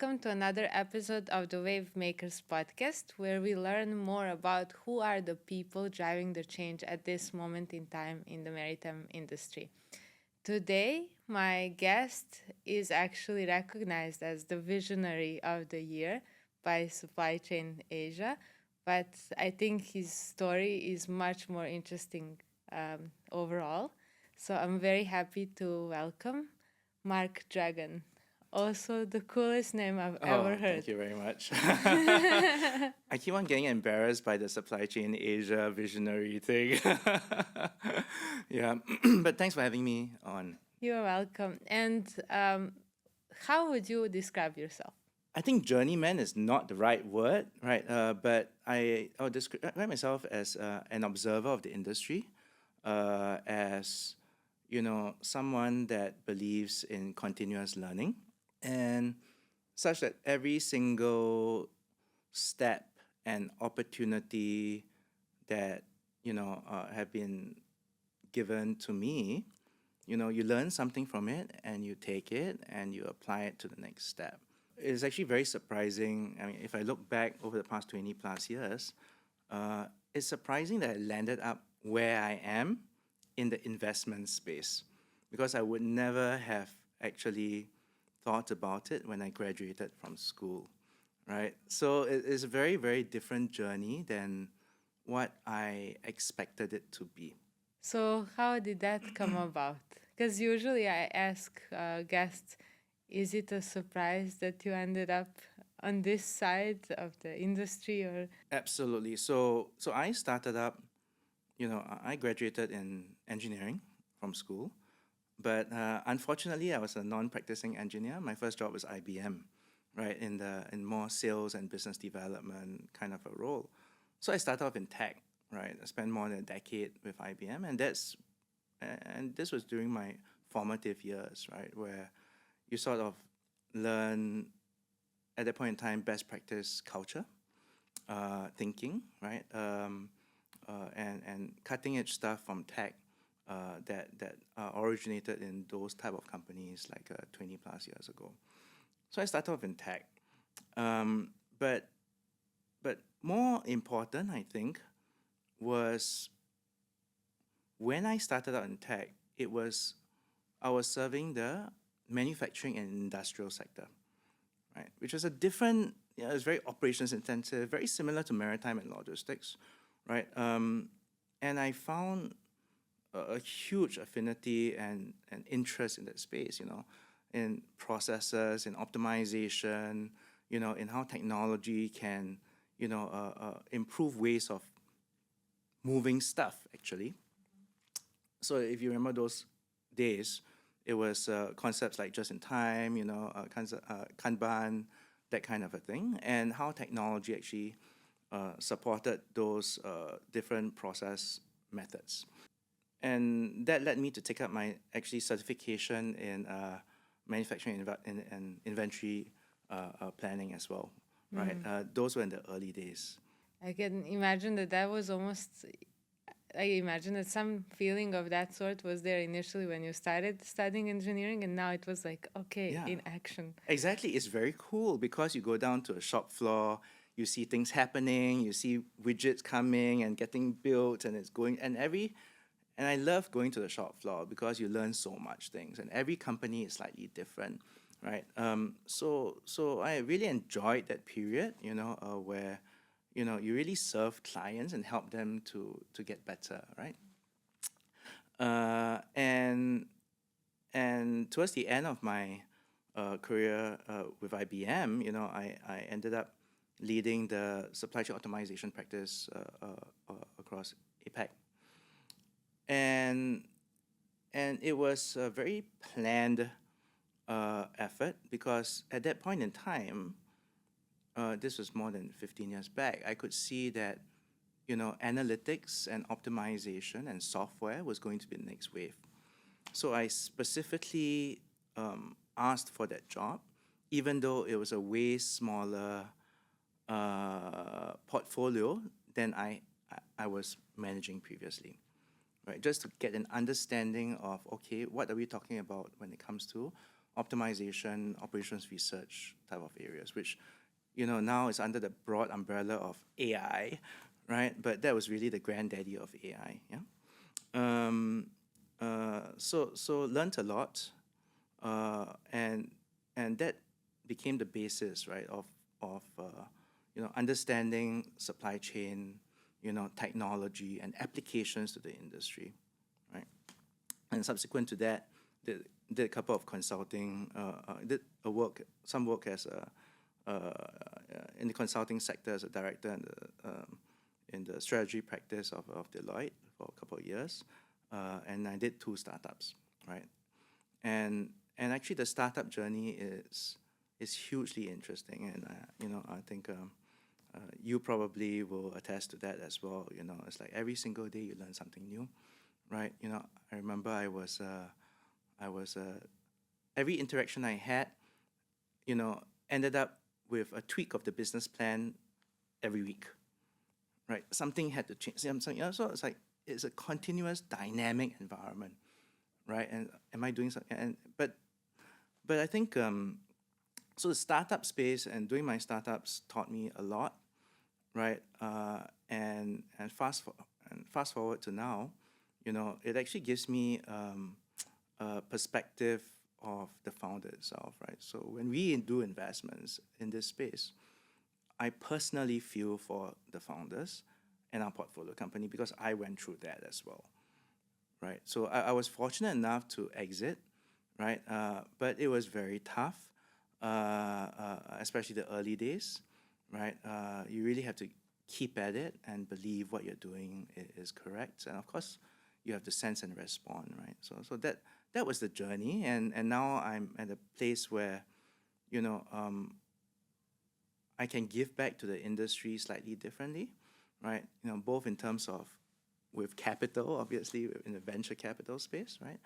welcome to another episode of the Wavemakers Podcast, where we learn more about who are the people driving the change at this moment in time in the maritime industry. Today, my guest is actually recognized as the visionary of the year by Supply Chain Asia, but I think his story is much more interesting overall. So I'm very happy to welcome Marc Dragon. Also, the coolest name I've ever heard. Thank you very much. I keep on getting embarrassed by the Supply Chain Asia visionary thing. Yeah, but thanks for having me on. You're welcome. And how would you describe yourself? I think journeyman is not the right word, right? But I'll describe myself as an observer of the industry, as someone that believes in continuous learning, and such that every single step and opportunity that have been given to me, you learn something from it and you take it and you apply it to the next step. It's actually very surprising. I mean, if I look back over the past 20 plus years, it's surprising that I landed up where I am in the investment space, because I would never have actually thought about it when I graduated from school, right? So it's a very, very different journey than what I expected it to be. So how did that come about? Because usually I ask guests, is it a surprise that you ended up on this side of the industry? Or Absolutely. So I started up, I graduated in engineering from school, but unfortunately I was a non-practicing engineer. My first job was IBM, right, in more sales and business development kind of a role. So I started off in tech, right? I spent more than a decade with IBM, and this was during my formative years, right, where you sort of learn at that point in time best practice culture, thinking, right, and cutting edge stuff from tech that originated in those type of companies like 20 plus years ago. So I started off in tech, but more important, I think, was when I started out in tech, I was serving the manufacturing and industrial sector, right? Which was a different, it's very operations intensive, very similar to maritime and logistics, right? And I found a huge affinity and interest in that space, in processes, in optimization, in how technology can, improve ways of moving stuff, actually. So if you remember those days, it was concepts like just-in-time, Kanban, that kind of a thing, and how technology actually supported those different process methods. And that led me to take up my actually certification in manufacturing and inventory planning as well, right? Those were in the early days. I can imagine that was almost, I imagine that some feeling of that sort was there initially when you started studying engineering, and now it was like, okay, Yeah. in action. Exactly. It's very cool because you go down to a shop floor, you see things happening, you see widgets coming and getting built, and it's going, and I love going to the shop floor because you learn so much things, and every company is slightly different, right? So I really enjoyed that period, where you really serve clients and help them to get better, right? And towards the end of my career with IBM, I ended up leading the supply chain optimization practice across APAC. And it was a very planned effort, because at that point in time, this was more than 15 years back, I could see that, analytics and optimization and software was going to be the next wave. So I specifically asked for that job, even though it was a way smaller portfolio than I was managing previously, right? Just to get an understanding of, okay, what are we talking about when it comes to optimization, operations research type of areas, which now is under the broad umbrella of AI, right? But that was really the granddaddy of AI. Yeah. So learned a lot, and that became the basis, right, of understanding supply chain, technology and applications to the industry, right? And subsequent to that, did a couple of consulting, did some work as in the consulting sector as a director in the strategy practice of Deloitte for a couple of years, and I did 2 startups, right? And actually, the startup journey is hugely interesting, and I think you probably will attest to that as well. It's like every single day you learn something new, right? I remember I was every interaction I had, ended up with a tweak of the business plan every week, right? Something had to change. So it's like it's a continuous dynamic environment, right? And am I doing something? But I think so the startup space and doing my startups taught me a lot, right? And fast forward to now, it actually gives me a perspective of the founder itself, right? So when we do investments in this space, I personally feel for the founders and our portfolio company because I went through that as well, right? So I was fortunate enough to exit, right? But it was very tough, especially the early days, right? You really have to keep at it and believe what you're doing is correct. And of course, you have to sense and respond, right? So that was the journey. And now I'm at a place where, I can give back to the industry slightly differently, right? Both in terms of with capital, obviously, in the venture capital space, right?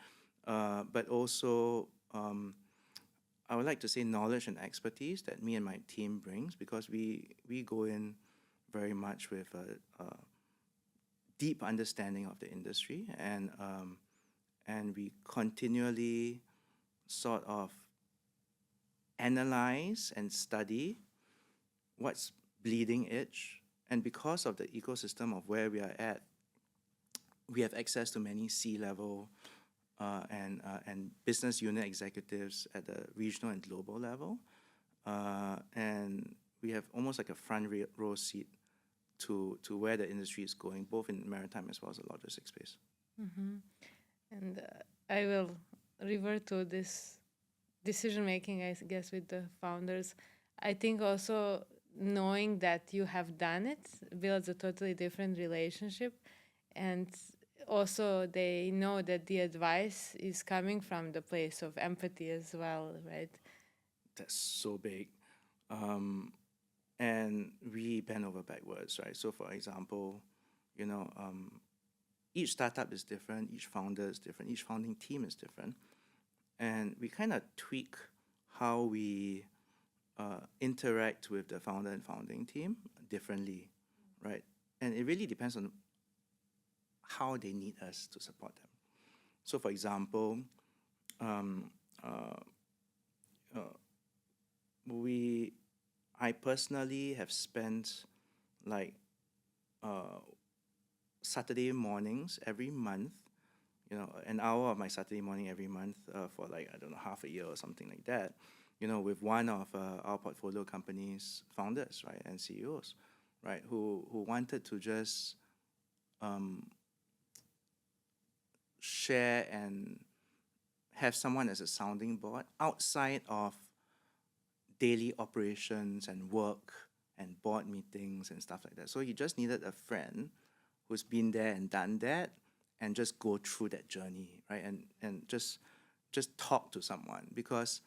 But also, I would like to say knowledge and expertise that me and my team brings because we go in very much with a deep understanding of the industry and we continually sort of analyze and study what's bleeding edge. And because of the ecosystem of where we are at, we have access to many C-level and business unit executives at the regional and global level. And we have almost like a front row seat to where the industry is going, both in maritime as well as the logistics space. Mm-hmm. And I will revert to this decision making, I guess, with the founders. I think also knowing that you have done it builds a totally different relationship. And also they know that the advice is coming from the place of empathy as well, right? That's so big. And we bend over backwards, right? So for example, each startup is different, each founder is different, each founding team is different. And we kind of tweak how we interact with the founder and founding team differently, right? And it really depends on how they need us to support them. So for example, I personally have spent like Saturday mornings every month, an hour of my Saturday morning every month for like, I don't know, half a year or something like that, with one of our portfolio companies' founders, right, and CEOs, right, who wanted to just share and have someone as a sounding board outside of daily operations and work and board meetings and stuff like that. So he just needed a friend who's been there and done that and just go through that journey, right? And just talk to someone because,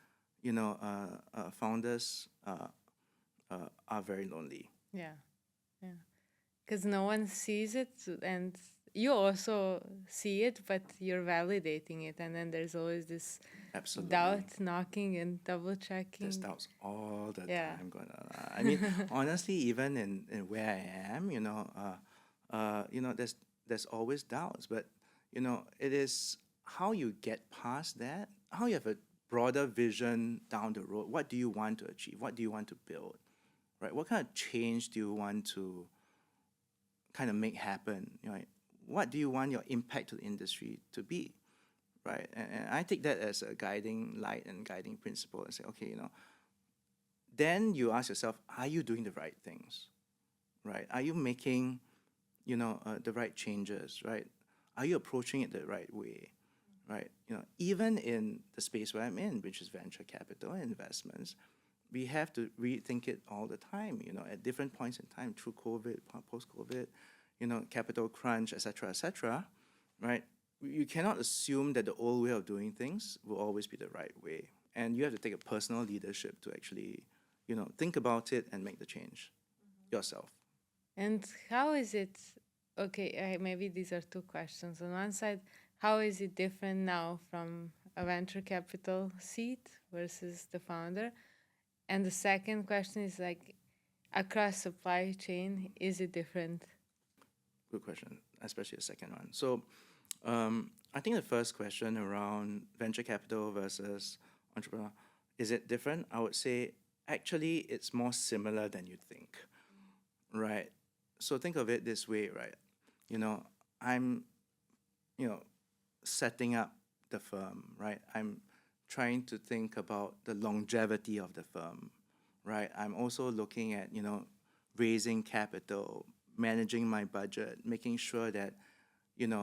founders are very lonely. Yeah. Because no one sees it, and you also see it, but you're validating it, and then there's always this Absolutely. doubt knocking and double checking. There's doubts all the time going on. I mean, honestly, even in where I am, there's always doubts, but it is how you get past that, how you have a broader vision down the road. What do you want to achieve? What do you want to build? Right? What kind of change do you want to kind of make happen? Right? What do you want your impact to the industry to be? Right? And I take that as a guiding light and guiding principle and say, okay, then you ask yourself, are you doing the right things? Right? Are you making, the right changes? Right? Are you approaching it the right way? Right? Even in the space where I'm in, which is venture capital and investments, we have to rethink it all the time, at different points in time, through COVID, post-COVID, capital crunch, et cetera, right? You cannot assume that the old way of doing things will always be the right way. And you have to take a personal leadership to actually, think about it and make the change yourself. And how is it? Okay, maybe these are two questions. On one side, how is it different now from a venture capital seat versus the founder? And the second question is like, across supply chain, is it different? Good question, especially the second one. So I think the first question around venture capital versus entrepreneur, is it different? I would say actually it's more similar than you think, right? So think of it this way, right? I'm, setting up the firm, right? I'm trying to think about the longevity of the firm, right? I'm also looking at, raising capital, managing my budget, making sure that,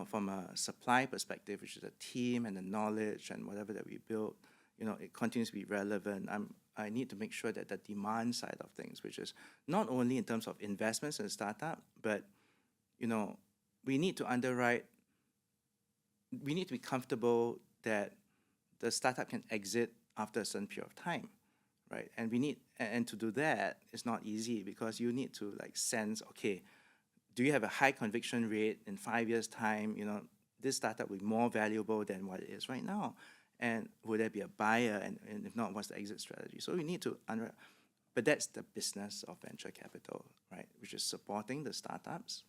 from a supply perspective, which is a team and the knowledge and whatever that we build, it continues to be relevant. I need to make sure that the demand side of things, which is not only in terms of investments in a startup, but, we need to underwrite, we need to be comfortable that the startup can exit after a certain period of time, right? And and to do that, it's not easy because you need to sense, okay, do you have a high conviction rate in 5 years' time? This startup will be more valuable than what it is right now. And will there be a buyer? And if not, what's the exit strategy? So we need to but that's the business of venture capital, right? Which is supporting the startups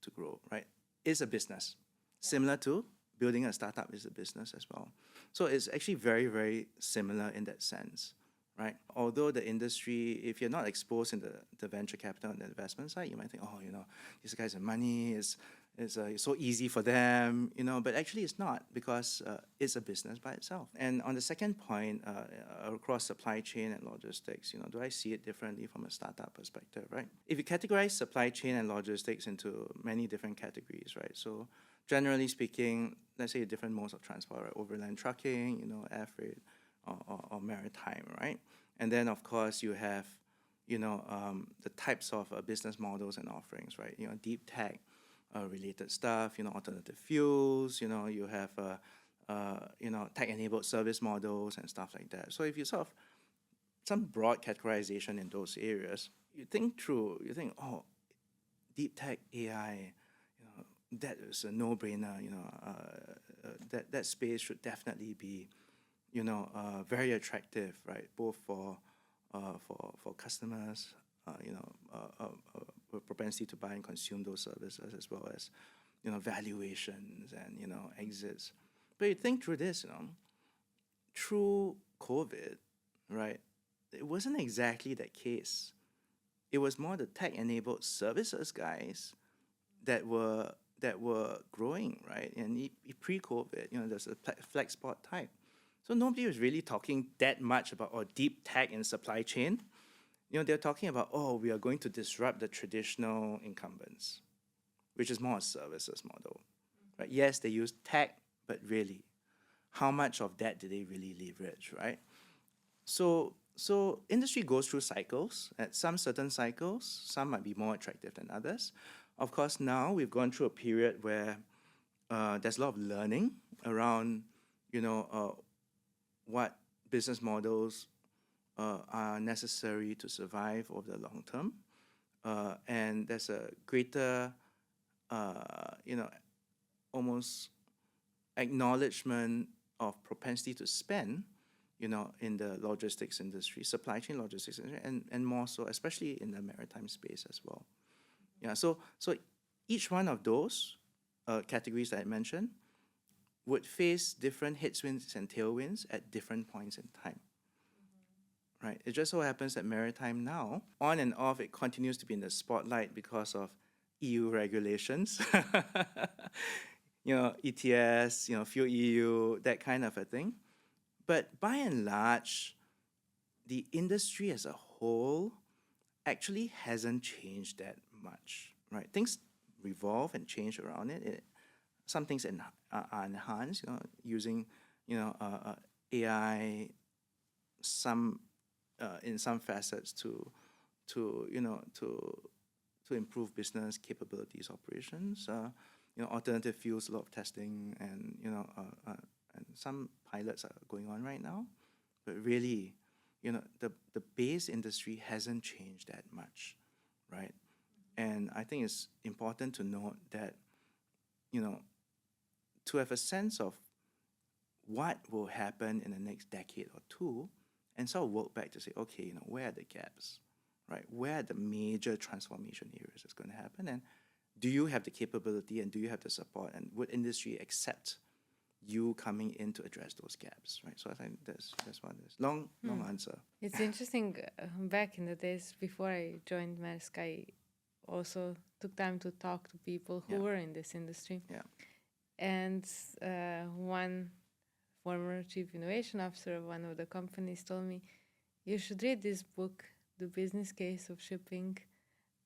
to grow, right? It's a business. Similar to building a startup is a business as well. So it's actually very, very similar in that sense, right? Although the industry, if you're not exposed in the venture capital and the investment side, you might think, these guys have money, it's so easy for them, but actually it's not because it's a business by itself. And on the second point, across supply chain and logistics, do I see it differently from a startup perspective, right? If you categorize supply chain and logistics into many different categories, right? So generally speaking, let's say different modes of transport, right? Overland trucking, air freight, or maritime, right? And then of course you have, the types of business models and offerings, right? Deep tech related stuff, alternative fuels, you have, tech-enabled service models and stuff like that. So if you sort of, some broad categorization in those areas, you think, deep tech AI, that is a no-brainer, that space should definitely be, very attractive, right? Both for customers, propensity to buy and consume those services, as well as, valuations and, exits. But you think through this, through COVID, right? It wasn't exactly that case. It was more the tech-enabled services guys that were growing, right? And pre-COVID, there's a flex spot type. So nobody was really talking that much about deep tech in supply chain. They're talking about, we are going to disrupt the traditional incumbents, which is more a services model, right? Yes, they use tech, but really, how much of that do they really leverage, right? So industry goes through cycles. At some certain cycles, some might be more attractive than others. Of course, now we've gone through a period where there's a lot of learning around, what business models are necessary to survive over the long term. And there's a greater, almost acknowledgement of propensity to spend, in the logistics industry, supply chain logistics industry, and more so, especially in the maritime space as well. Yeah, so each one of those categories that I mentioned would face different headwinds and tailwinds at different points in time. Right? It just so happens that maritime now, on and off, it continues to be in the spotlight because of EU regulations, ETS, fuel EU, that kind of a thing. But by and large, the industry as a whole actually hasn't changed that much, right? Things revolve and change around it. Some things are enhanced, using, AI, some in some facets to improve business capabilities, operations. Alternative fuels, a lot of testing, and and some pilots are going on right now. But really, the base industry hasn't changed that much, right? And I think it's important to note that, to have a sense of what will happen in the next decade or two, and sort of work back to say, okay, where are the gaps, right? Where are the major transformation areas that's going to happen? And do you have the capability and do you have the support? And would industry accept you coming in to address those gaps, right? So I think that's what it is. Long answer. It's interesting. Back in the days before I joined Maersk, I also took time to talk to people who were in this industry. Yeah. And one former chief innovation officer of one of the companies told me, you should read this book, The Business Case of Shipping.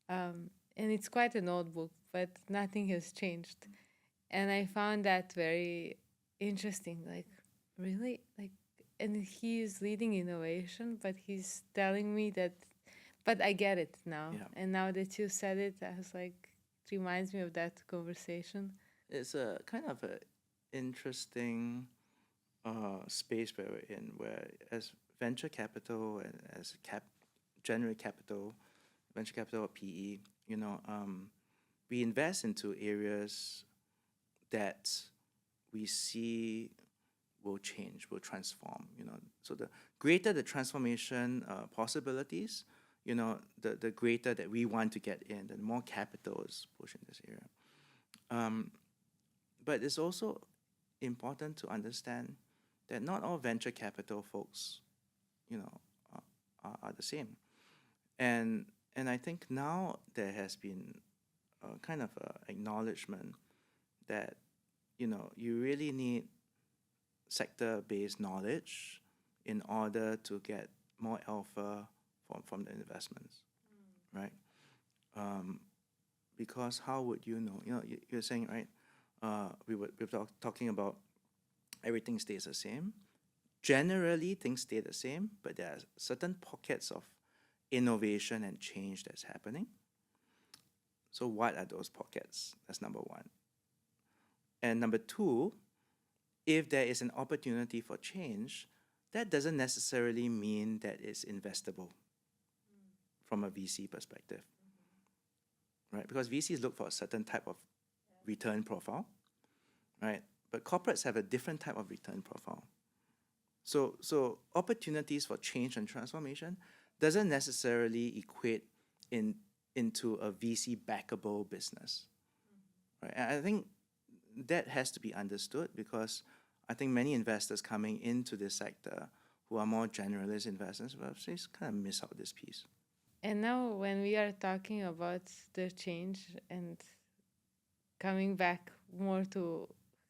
And it's quite an old book, but nothing has changed. And I found that very interesting. Like, really? And he is leading innovation, but he's telling me that, but I get it now. Yeah. And now that you said it, I was like, it reminds me of that conversation. It's a kind of a interesting space where we're in, where as venture capital and as venture capital or PE, we invest into areas that we see will change, will transform. So the greater the transformation possibilities, the greater that we want to get in, the more capital is pushed in this area. But it's also important to understand that not all venture capital folks, are the same. And I think now there has been a kind of a acknowledgement that, you really need sector-based knowledge in order to get more alpha from the investments, right? Because how would you know? You're saying, right? We're talking about everything stays the same. Generally, things stay the same, but there are certain pockets of innovation and change that's happening. So what are those pockets? That's number one. And number two, if there is an opportunity for change, that doesn't necessarily mean that it's investable from a VC perspective, right? Because VCs look for a certain type of return profile, right? But corporates have a different type of return profile. So opportunities for change and transformation doesn't necessarily equate into a VC backable business, right? And I think that has to be understood, because I think many investors coming into this sector who are more generalist investors will just kind of miss out this piece. And now when we are talking about the change and coming back more to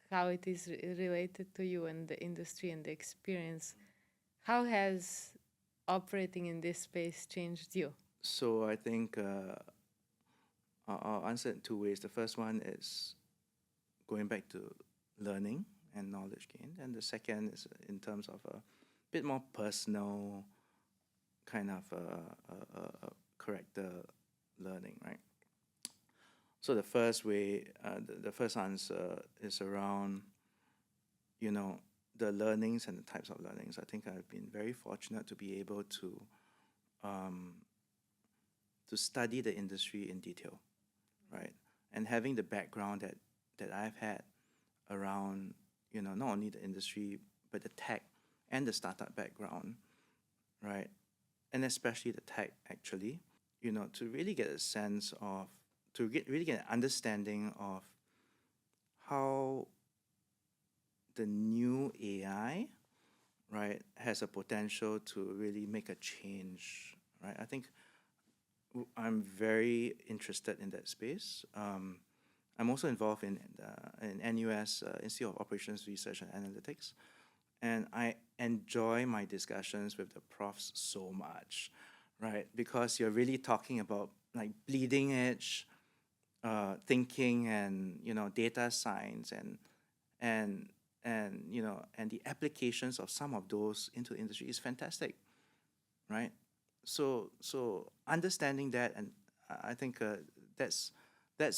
how it is related to you and the industry and the experience, how has operating in this space changed you? So I think I'll answer it in two ways. The first one is going back to learning and knowledge gain, and the second is in terms of a bit more personal kind of character learning, right? So the first way, the first answer is around, the learnings and the types of learnings. I think I've been very fortunate to be able to study the industry in detail, right? And having the background that I've had around, not only the industry, but the tech and the startup background, right? And especially the tech, actually, to really get a sense of, really get an understanding of how the new AI, right, has a potential to really make a change, right? I think I'm very interested in that space. I'm also involved in NUS Institute of Operations Research and Analytics, and I enjoy my discussions with the profs so much, right? Because you're really talking about like bleeding edge thinking and data science and and the applications of some of those into the industry is fantastic, right? So understanding that, and I think that's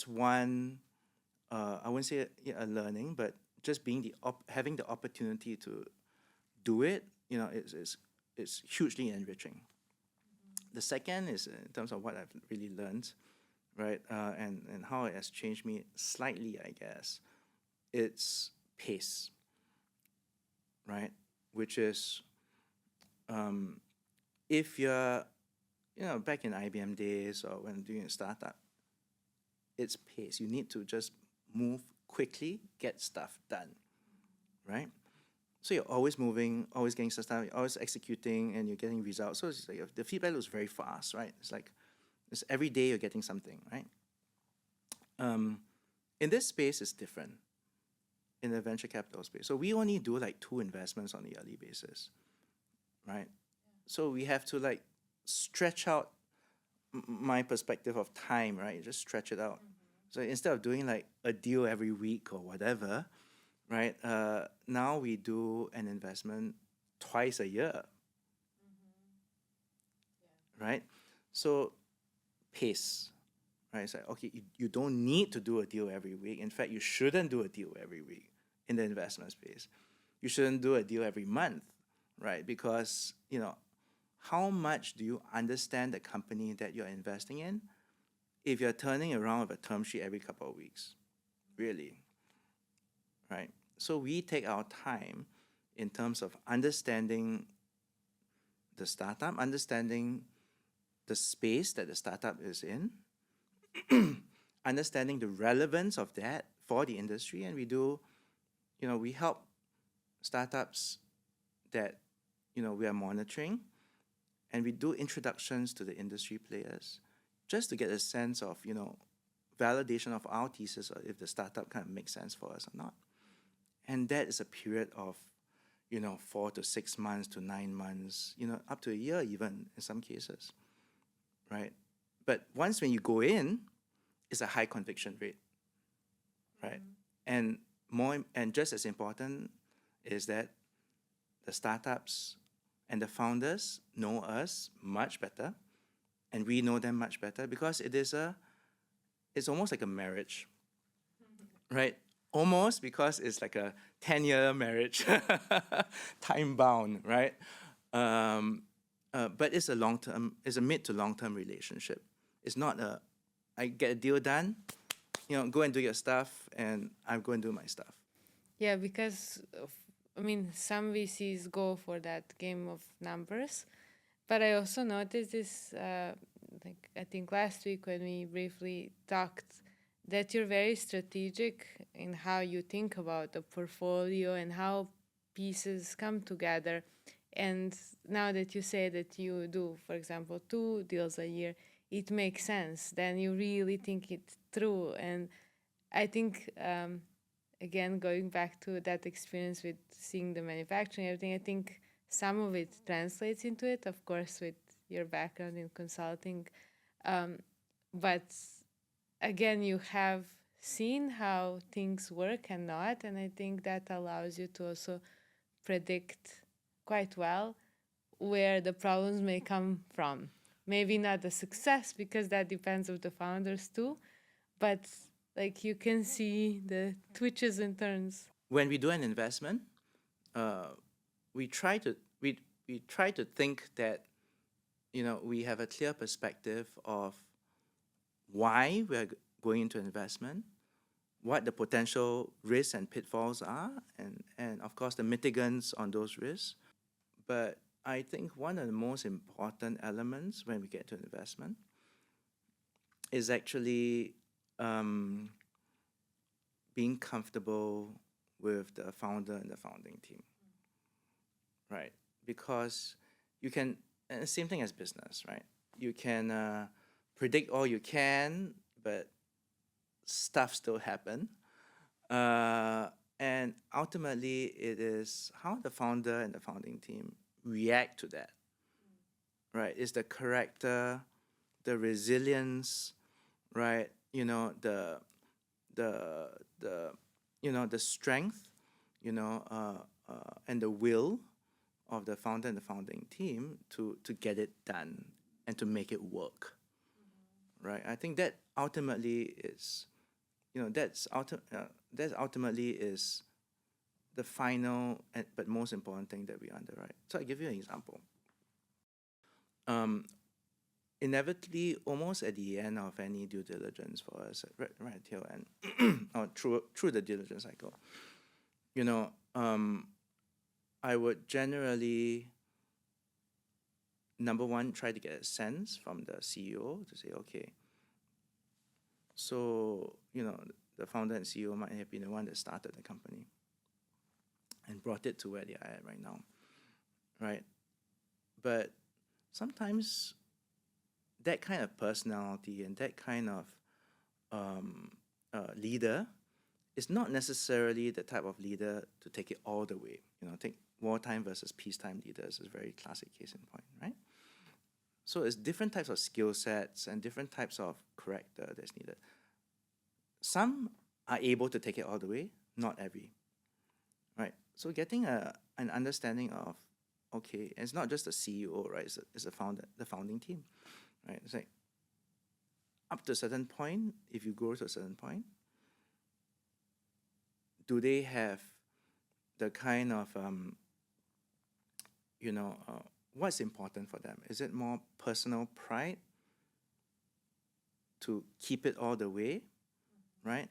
one I wouldn't say a learning, but just being having the opportunity to do it, it's hugely enriching. The second is in terms of what I've really learned, right, and how it has changed me slightly, I guess. It's pace, right, which is if you're back in IBM days or when doing a startup, it's pace. You need to just move quickly, get stuff done, right? So you're always moving, always getting stuff done, you're always executing, and you're getting results. So it's like the feedback loops very fast, right? It's like it's every day you're getting something, right? In this space, it's different. In the venture capital space, so we only do like 2 investments on a yearly basis, right? So we have to like stretch out my perspective of time, right? Just stretch it out. So instead of doing like a deal every week or whatever, right? Now we do an investment twice a year, right? So pace, right? It's like, okay, you don't need to do a deal every week. In fact, you shouldn't do a deal every week in the investment space. You shouldn't do a deal every month, right? Because, how much do you understand the company that you're investing in if you're turning around with a term sheet every couple of weeks? Really, right? So we take our time in terms of understanding the startup, understanding the space that the startup is in, understanding the relevance of that for the industry, and we help startups that we are monitoring, and we do introductions to the industry players just to get a sense of validation of our thesis, or if the startup kind of makes sense for us or not. And that is a period of 4 to 6 months to 9 months, up to a year even in some cases, right? But once when you go in, it's a high conviction rate, right? And just as important is that the startups and the founders know us much better, and we know them much better, because it's almost like a marriage, right? Almost, because it's like a 10-year marriage, time bound, right? But it's a mid to long term relationship. It's not I get a deal done, go and do your stuff, and I go and do my stuff. Yeah, because some VCs go for that game of numbers, but I also noticed this, I think last week when we briefly talked, that you're very strategic in how you think about the portfolio and how pieces come together. And now that you say that you do, for example, 2 deals a year, it makes sense. Then you really think it through. And I think, again, going back to that experience with seeing the manufacturing, everything, I think some of it translates into it, of course, with your background in consulting. But again, you have seen how things work and not, and I think that allows you to also predict quite well where the problems may come from. Maybe not the success, because that depends on the founders too, but like you can see the twitches and turns. When we do an investment, we try to think that we have a clear perspective of why we're going into investment, what the potential risks and pitfalls are, and of course the mitigants on those risks. But I think one of the most important elements when we get to investment is actually being comfortable with the founder and the founding team, right? Because you can, and the same thing as business, right? You can predict all you can, but stuff still happen. And ultimately, it is how the founder and the founding team react to that, right? Is the character, the resilience, right? The strength, and the will of the founder and the founding team to get it done and to make it work, right? I think that ultimately is, that's ultimately is the final but most important thing that we underwrite. So I give you an example. Inevitably, almost at the end of any due diligence for us, right at tail end, or through the diligence cycle, I would generally, number one, try to get a sense from the CEO to say, okay, so, the founder and CEO might have been the one that started the company and brought it to where they are at right now, right? But sometimes that kind of personality and that kind of leader is not necessarily the type of leader to take it all the way. Take wartime versus peacetime leaders is a very classic case in point, right? So it's different types of skill sets and different types of character that's needed. Some are able to take it all the way, not every, right? So getting an understanding of, okay, and it's not just the CEO, right? It's the founding team, right? It's like up to a certain point, if you grow to a certain point, do they have the kind of, what's important for them? Is it more personal pride to keep it all the way, right?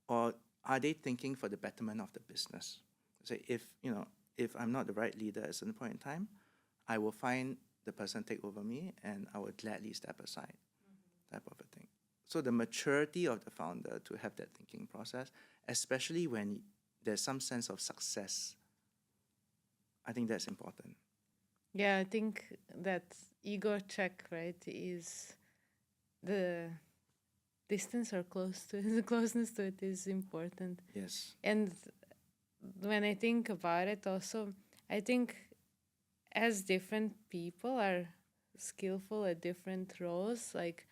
Or are they thinking for the betterment of the business? Say, if I'm not the right leader at a certain point in time, I will find the person take over me and I will gladly step aside, type of a thing. So the maturity of the founder to have that thinking process, especially when there's some sense of success, I think that's important. Yeah, I think that ego check, right, is the distance or the closeness to it is important. Yes. And when I think about it also, I think as different people are skillful at different roles, like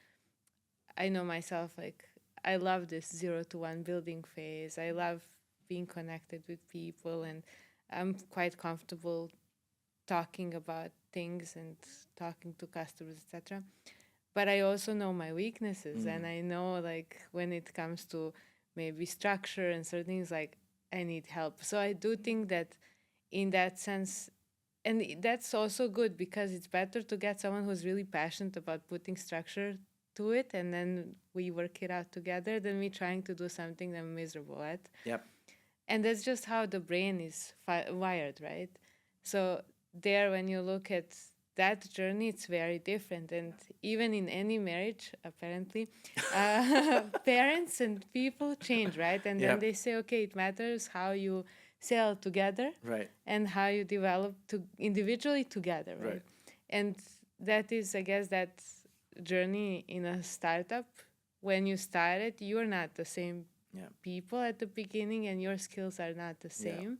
I know myself, like I love this 0 to 1 building phase. I love being connected with people, and I'm quite comfortable talking about things and talking to customers, etc. But I also know my weaknesses, and I know, like, when it comes to maybe structure and certain things, like I need help. So I do think that in that sense, and that's also good because it's better to get someone who's really passionate about putting structure to it, and then we work it out together, than me trying to do something that I'm miserable at. Yep. And that's just how the brain is wired, right? So there, when you look at that journey, it's very different. And even in any marriage, apparently, parents and people change, right? And then they say, okay, it matters how you sail together, right, and how you develop individually together, right? And that is, I guess, that journey in a startup. When you started, you're not the same people at the beginning, and your skills are not the same.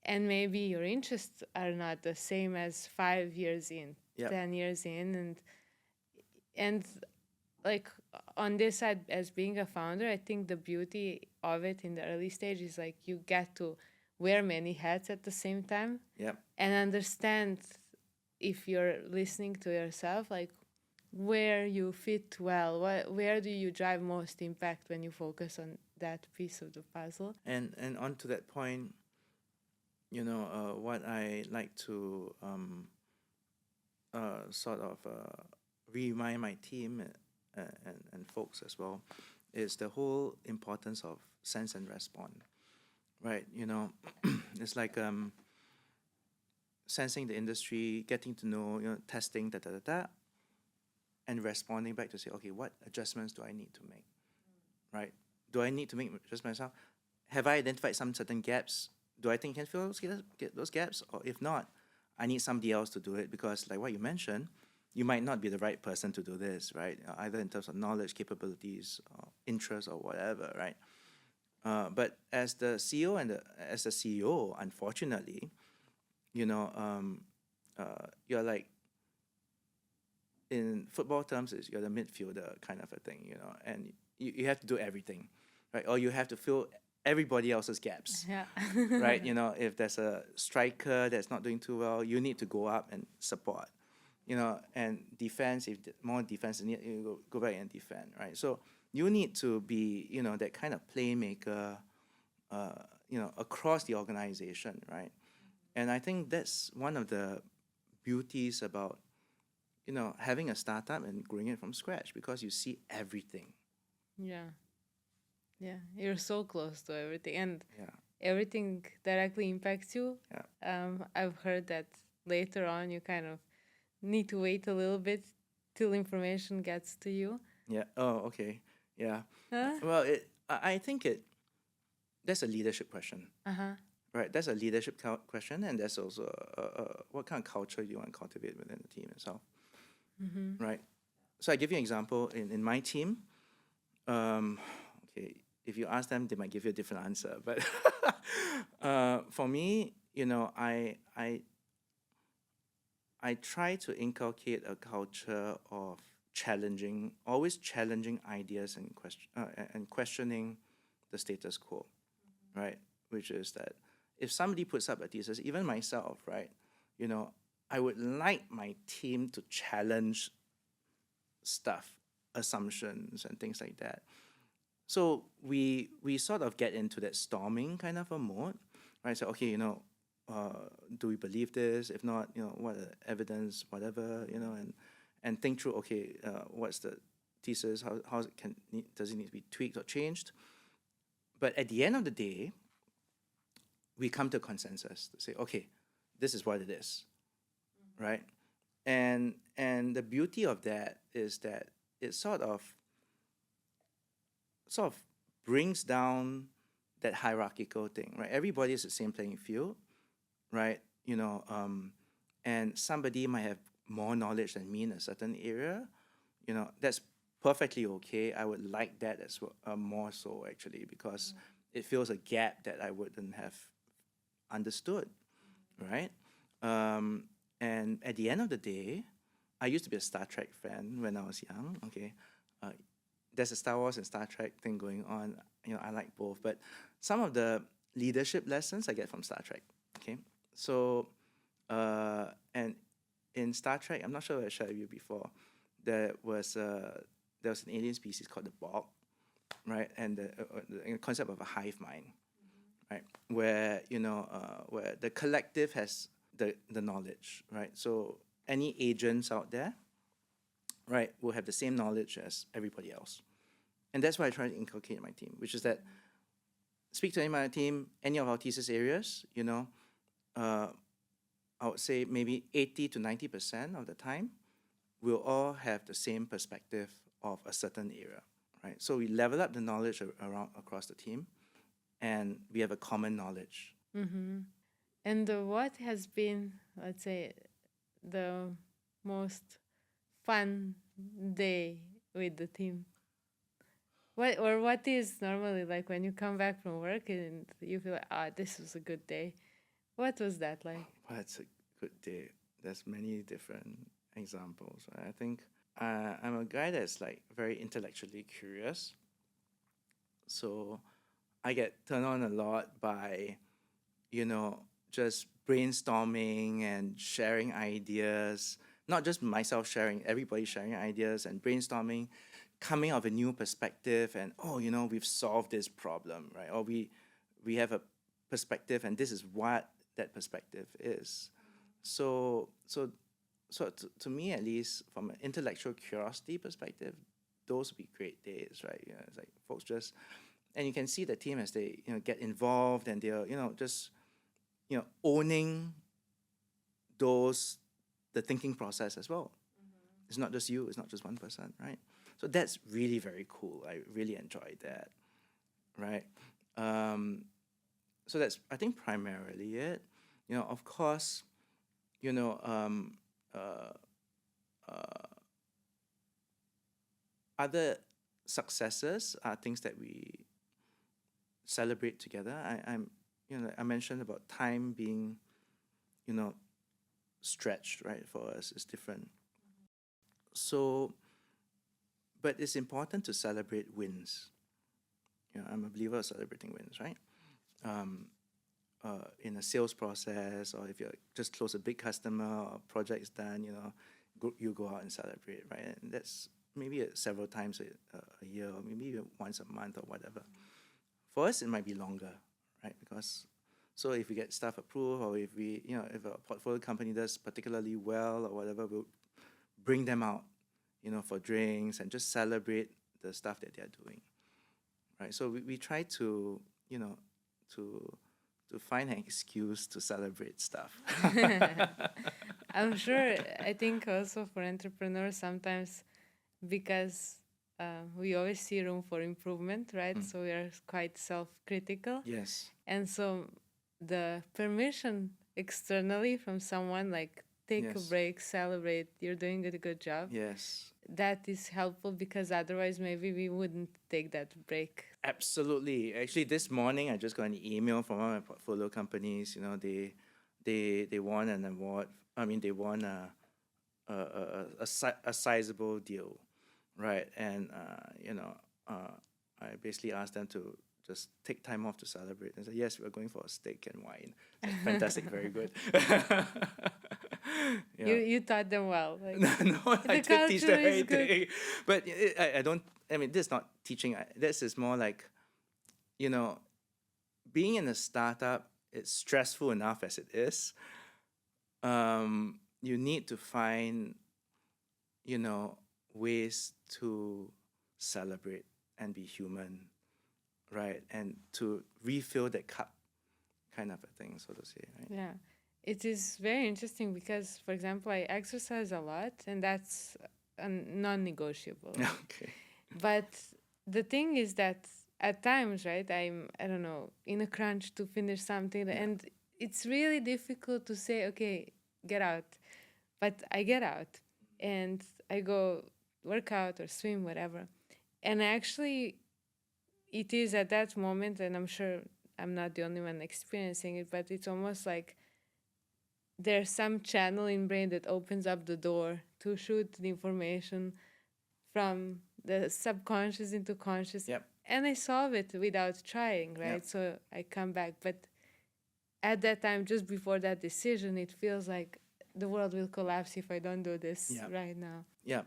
And maybe your interests are not the same as 5 years in, 10 years in. And like on this side, as being a founder, I think the beauty of it in the early stage is like you get to wear many hats at the same time, and understand, if you're listening to yourself, like where you fit well, where do you drive most impact when you focus on that piece of the puzzle. And on to that point, what I like to sort of remind my team and folks as well is the whole importance of sense and respond, right? It's like sensing the industry, getting to know, testing, and responding back to say, okay, what adjustments do I need to make, right? Do I need to make adjustments myself? have I identified some certain gaps? Do I think I can fill those gaps? Or if not, I need somebody else to do it, because like what you mentioned, you might not be the right person to do this, right? Either in terms of knowledge, capabilities, or interest, or whatever, right? But as the CEO as the CEO, unfortunately, you know, you're like, in football terms, is you're the midfielder kind of a thing, and you have to do everything, right? Or you have to fill everybody else's gaps, Yeah. right? If there's a striker that's not doing too well, you need to go up and support, and defense, if more defense, you go back and defend, right? So you need to be, that kind of playmaker, across the organization, right? And I think that's one of the beauties about, having a startup and growing it from scratch, because you see everything. Yeah. Yeah. You're so close to everything, and Yeah. everything directly impacts you. Yeah. I've heard that later on you kind of need to wait a little bit till information gets to you. Yeah. Oh, okay. Yeah. Huh? Well, I think that's a leadership question, Uh-huh. right? That's a leadership question, and that's also what kind of culture you want to cultivate within the team itself, right? So I give you an example in my team. Okay, if you ask them, they might give you a different answer. But for me, I try to inculcate a culture of always challenging ideas and questioning the status quo, right? Which is that if somebody puts up a thesis, even myself, right, I would like my team to challenge stuff, assumptions, and things like that. So we sort of get into that storming kind of a mode, right? So okay, do we believe this? If not, what are the evidence, whatever, and think through. Okay, what's the thesis? How does it need to be tweaked or changed? But at the end of the day, we come to consensus to say, okay, this is what it is, right? And the beauty of that is that it sort of brings down that hierarchical thing, right? Everybody is the same playing field, right? And somebody might have more knowledge than me in a certain area, that's perfectly okay. I would like that as well, more so actually, because it fills a gap that I wouldn't have understood, right? And at the end of the day, I used to be a Star Trek fan when I was young. Okay, there's a Star Wars and Star Trek thing going on. I like both, but some of the leadership lessons I get from Star Trek. Okay, so and in Star Trek, I'm not sure if I shared with you before, there was an alien species called the Borg, right? And the concept of a hive mind, right? Where where the collective has the knowledge, right? So any agents out there, right, will have the same knowledge as everybody else. And that's what I try to inculcate in my team, which is that speak to any of my team, any of our thesis areas, I would say maybe 80 to 90% of the time, we'll all have the same perspective of a certain area, right? So we level up the knowledge across the team, and we have a common knowledge. And what has been, let's say, the most fun day with the team? What is normally like when you come back from work and you feel like, this was a good day? What was that like? What's a good day? There's many different examples. Right? I think I'm a guy that's like very intellectually curious. So I get turned on a lot by, just brainstorming and sharing ideas. Not just myself sharing, everybody sharing ideas and brainstorming, coming up with a new perspective, and we've solved this problem, right? Or we have a perspective, and this is what that perspective is. So to me, at least from an intellectual curiosity perspective, those would be great days, right? It's like folks just, and you can see the team as they get involved, and they're just owning the thinking process as well. It's not just you, it's not just one person, right? So that's really very cool. I really enjoyed that, right? So that's, I think, primarily it. Of course, you know, uh, uh, other successes are things that we celebrate together. I mentioned about time being, you know, stretched, right? For us, it's different. So, but it's important to celebrate wins. I'm a believer of celebrating wins, right? Um, in a sales process, or if you just close a big customer or project is done, you go out and celebrate, right? And that's maybe several times a year, or maybe even once a month or whatever. For us, it might be longer, right? Because so if we get stuff approved, or if if a portfolio company does particularly well or whatever, we'll bring them out, for drinks and just celebrate the stuff that they're doing, right? So we try to, to find an excuse to celebrate stuff. I'm sure, I think also for entrepreneurs sometimes, because we always see room for improvement, right? So we are quite self-critical. Yes. And so the permission externally from someone, like take a Yes. break, celebrate, you're doing a good job, Yes. that is helpful, because otherwise maybe we wouldn't take that break. Absolutely. Actually, this morning I just got an email from one of my portfolio companies. They won an award. I mean, they won a sizable deal, right? And I basically asked them to just take time off to celebrate. And said, yes, we're going for a steak and wine. Fantastic, very good. You taught them well. Like, No, I the did teach them culture is good. everything. But I don't, I mean, this is not teaching. This is more like, being in a startup, it's stressful enough as it is. You need to find, ways to celebrate and be human, right? And to refill that cup, kind of a thing, so to say, right? Yeah. It is very interesting because, for example, I exercise a lot, and that's non-negotiable. Okay. But the thing is that at times, right, I don't know, in a crunch to finish something, and it's really difficult to say, okay, get out. But I get out and I go work out or swim, whatever. And actually, it is at that moment, and I'm sure I'm not the only one experiencing it, but it's almost like there's some channel in brain that opens up the door to shoot the information from the subconscious into conscious. Yep. And I solve it without trying, right? Yep. So I come back. But at that time, just before that decision, it feels like the world will collapse if I don't do this right now. Yeah.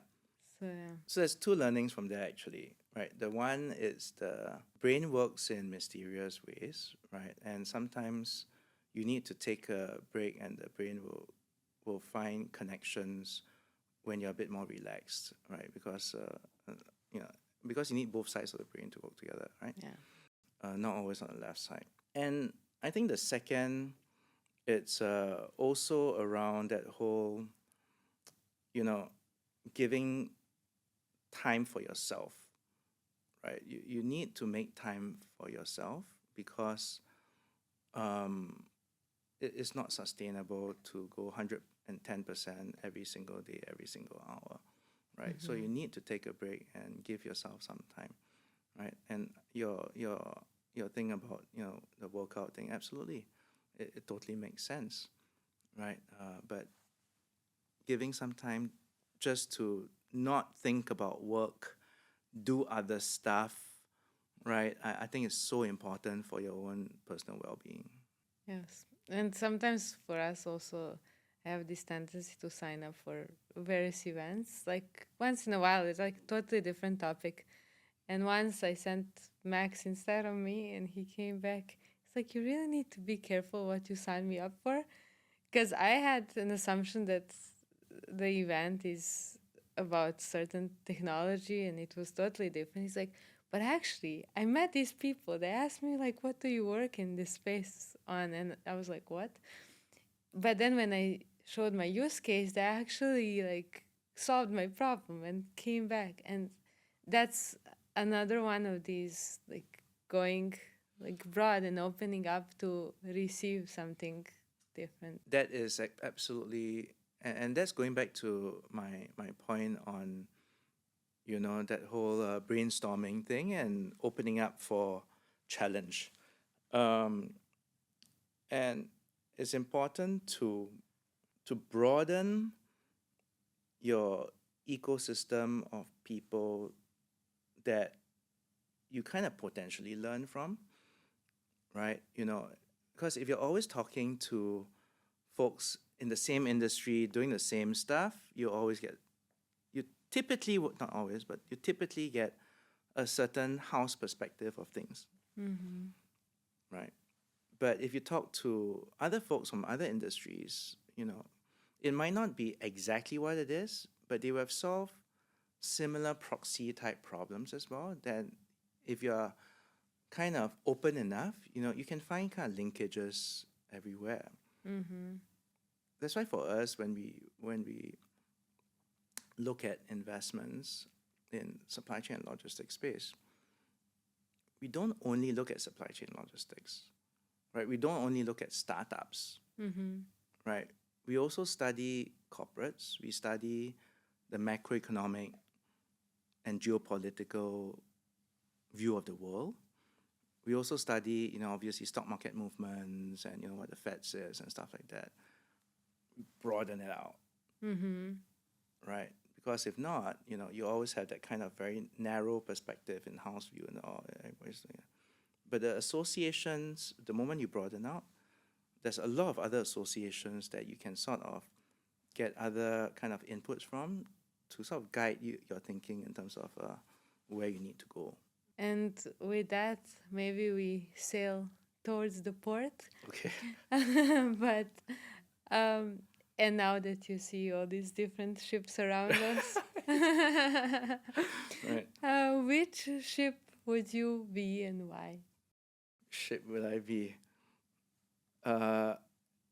So, yeah. So there's two learnings from there, actually, right? The one is the brain works in mysterious ways, right? And sometimes you need to take a break, and the brain will find connections when you're a bit more relaxed, right? Because because you need both sides of the brain to work together, right? Yeah. Not always on the left side. And I think the second, it's also around that whole, giving time for yourself, right? You need to make time for yourself, because it's not sustainable to go 110% every single day, every single hour, right? So you need to take a break and give yourself some time, right? And your thing about the workout thing, absolutely, it totally makes sense, right? But giving some time just to not think about work, do other stuff, right? I think it's so important for your own personal well-being. Yes. And sometimes for us also, I have this tendency to sign up for various events. Like once in a while, it's like totally different topic. And once I sent Max instead of me, and he came back. It's like, you really need to be careful what you sign me up for. Because I had an assumption that the event is about certain technology, and it was totally different. He's like, but actually, I met these people. They asked me, like, what do you work in this space on? And I was like, what? But then when I showed my use case, they actually, like, solved my problem and came back. And that's another one of these, like, going like broad and opening up to receive something different. That is absolutely, and that's going back to my point on, that whole brainstorming thing and opening up for challenge. Um, and it's important to broaden your ecosystem of people that you kind of potentially learn from, right? Because if you're always talking to folks in the same industry doing the same stuff, you typically, not always, but you typically get a certain house perspective of things, right? But if you talk to other folks from other industries, it might not be exactly what it is, but they will have solved similar proxy type problems as well. Then if you're kind of open enough, you can find kind of linkages everywhere. That's why for us, when we look at investments in supply chain and logistics space, we don't only look at supply chain logistics, right? We don't only look at startups, right? We also study corporates. We study the macroeconomic and geopolitical view of the world. We also study, obviously stock market movements and, what the Fed says and stuff like that. Broaden it out, right? Because if not, you always have that kind of very narrow perspective in house view and all. But the associations, the moment you broaden out, there's a lot of other associations that you can sort of get other kind of inputs from to sort of guide your thinking in terms of where you need to go. And with that, maybe we sail towards the port. Okay. But and now that you see all these different ships around us, right. Which ship would you be and why? Ship will I be?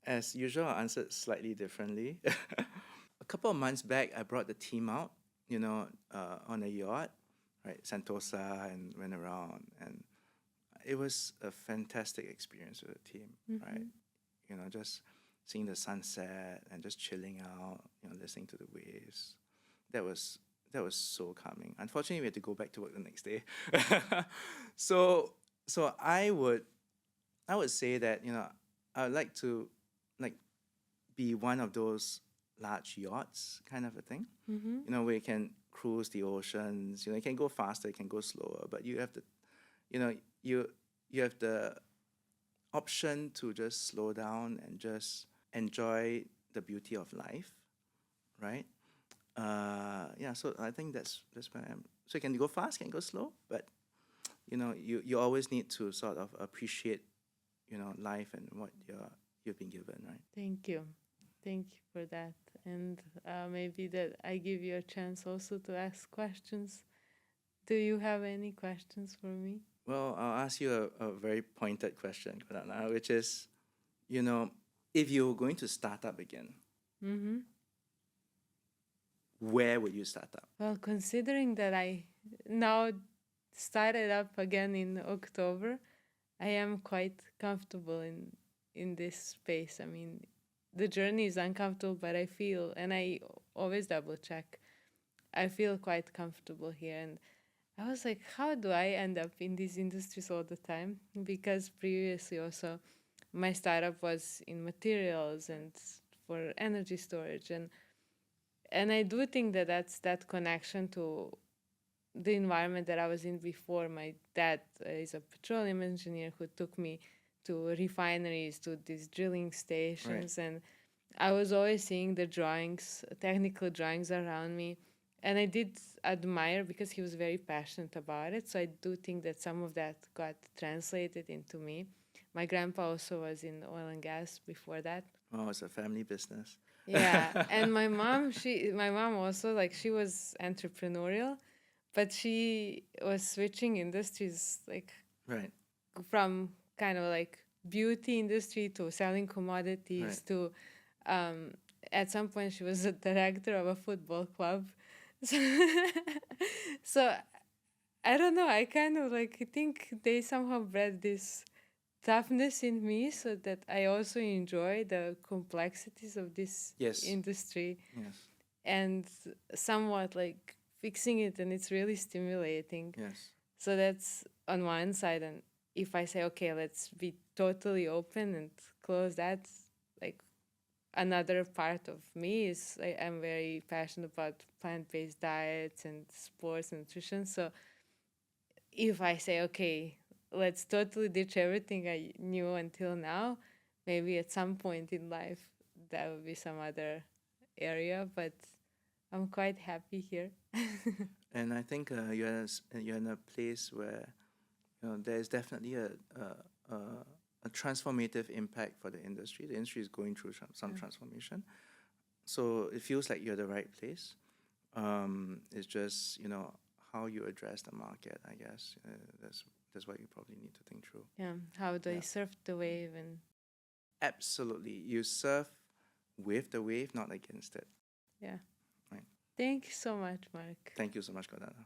As usual, I answered slightly differently. A couple of months back, I brought the team out, on a yacht, right, Sentosa, and went around, and it was a fantastic experience with the team, right? Just seeing the sunset and just chilling out, listening to the waves. That was so calming. Unfortunately, we had to go back to work the next day. So I would say that, I would like to be one of those large yachts kind of a thing, where you can cruise the oceans, you can go faster, you can go slower, but you have to, you have the option to just slow down and just enjoy the beauty of life, right? So I think that's where I am. So you can go fast, can go slow, but you always need to sort of appreciate, life and what you've been given, right? Thank you for that. And maybe that I give you a chance also to ask questions. Do you have any questions for me? Well, I'll ask you a very pointed question, Karana, which is, if you're going to start up again, where would you start up? Well, considering that I now started up again in October, I am quite comfortable in this space. I mean, the journey is uncomfortable, but I feel, and I always double check, I feel quite comfortable here. And I was like, how do I end up in these industries all the time? Because previously also my startup was in materials and for energy storage. And I do think that that's that connection to the environment that I was in before. My dad is a petroleum engineer who took me to refineries, to these drilling stations. Right. And I was always seeing the drawings, technical drawings around me. And I did admire because he was very passionate about it. So I do think that some of that got translated into me. My grandpa also was in oil and gas before that. Oh, it's a family business. Yeah. And my mom also, she was entrepreneurial, but she was switching industries, right, from kind of beauty industry to selling commodities, right, to at some point she was a director of a football club. So I don't know. I kind of like I think they somehow bred this toughness in me so that I also enjoy the complexities of this Yes. industry Yes. and somewhat like fixing it, and it's really stimulating. Yes. So that's on one side. And if I say, okay, let's be totally open and close that, like another part of me is I'm very passionate about plant-based diets and sports and nutrition. So if I say, okay, let's totally ditch everything I knew until now, maybe at some point in life that would be some other area, but I'm quite happy here. And I think you're in a place where there is definitely a, a transformative impact for the industry. The industry is going through some transformation, so it feels like you're the right place. It's just how you address the market. I guess that's what you probably need to think through. Yeah, how do I Yeah. surf the wave? And Absolutely, you surf with the wave, not against it. yeah, Right. thank you so much, Mark. Thank you so much, Gordana.